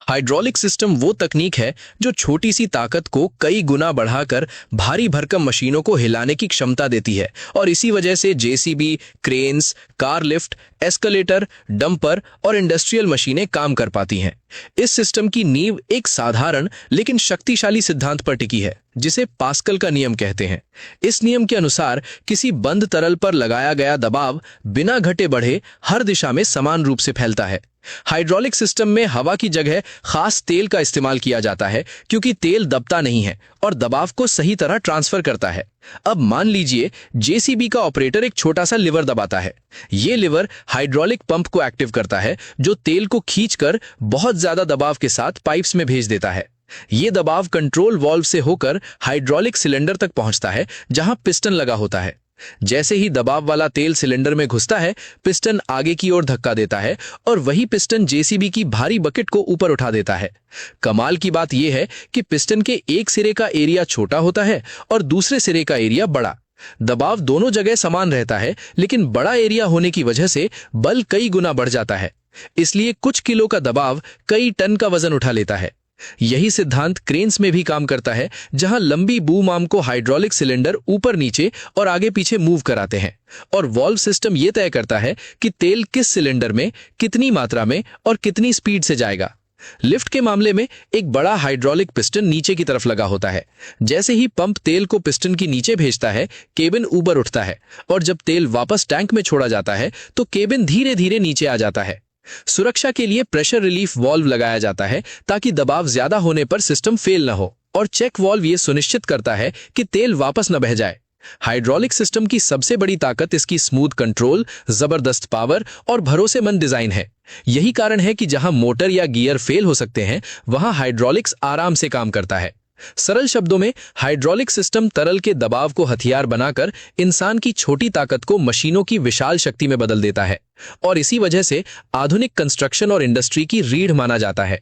Hydraulic system वो तकनीक है जो छोटी सी ताकत को कई गुना बढ़ाकर भारी भरकम मशीनों को हिलाने की क्षमता देती है और इसी वजह से JCB, cranes, car lift, escalator, dumper और इंडस्ट्रियल मशीनें काम कर पाती हैं। इस सिस्टम की नींव एक साधारण लेकिन शक्तिशाली सिद्धांत पर टिकी है जिसे पास्कल का नियम कहते हैं। इस नियम के अनुसार किसी बंद तरल पर लगाया गया दबाव बिना घटे बढ़े हर दिशा में समान रूप से फैलता है। हाइड्रोलिक सिस्टम में हवा की जगह खास तेल का इस्तेमाल किया जाता है क्योंकि तेल दबता नहीं है और दबाव को सही तरह ट्रांसफर करता है। अब मान लीजिए जेसीबी का ऑपरेटर एक छोटा सा लिवर दबाता है। ये लिवर हाइड्रोलिक पंप को एक्टिव करता है जो तेल को खींचकर बहुत ज्यादा दबाव के साथ पाइप्स में भेज देता है। ये दबाव कंट्रोल वाल्व से होकर हाइड्रोलिक सिलेंडर तक पहुंचता है जहां पिस्टन लगा होता है। जैसे ही दबाव वाला तेल सिलेंडर में घुसता है, पिस्टन आगे की ओर धक्का देता है और वही पिस्टन जेसीबी की भारी बकेट को ऊपर उठा देता है। कमाल की बात यह है कि पिस्टन के एक सिरे का एरिया छोटा होता है और दूसरे सिरे का एरिया बड़ा। दबाव दोनों जगह समान रहता है लेकिन बड़ा एरिया होने की वजह से बल कई गुना बढ़ जाता है। इसलिए कुछ किलो का दबाव कई टन का वजन उठा लेता है। यही सिद्धांत क्रेन्स में भी काम करता है जहां लंबी बूम आर्म को हाइड्रोलिक सिलेंडर ऊपर नीचे और आगे पीछे मूव कराते हैं और वाल्व सिस्टम यह तय करता है कि तेल किस सिलेंडर में कितनी मात्रा में और कितनी स्पीड से जाएगा। लिफ्ट के मामले में एक बड़ा हाइड्रोलिक पिस्टन नीचे की तरफ लगा होता है। जैसे ही पंप तेल को पिस्टन की नीचे भेजता है, केबिन ऊपर उठता है और जब तेल वापस टैंक में छोड़ा जाता है तो केबिन धीरे धीरे नीचे आ जाता है। सुरक्षा के लिए प्रेशर रिलीफ वाल्व लगाया जाता है ताकि दबाव ज्यादा होने पर सिस्टम फेल न हो और चेक वाल्व ये सुनिश्चित करता है कि तेल वापस न बह जाए। हाइड्रोलिक सिस्टम की सबसे बड़ी ताकत इसकी स्मूथ कंट्रोल, जबरदस्त पावर और भरोसेमंद डिजाइन है। यही कारण है कि जहां मोटर या गियर फेल हो सकते हैं वहां हाइड्रोलिक्स आराम से काम करता है। सरल शब्दों में हाइड्रोलिक सिस्टम तरल के दबाव को हथियार बनाकर इंसान की छोटी ताकत को मशीनों की विशाल शक्ति में बदल देता है और इसी वजह से आधुनिक कंस्ट्रक्शन और इंडस्ट्री की रीढ़ माना जाता है।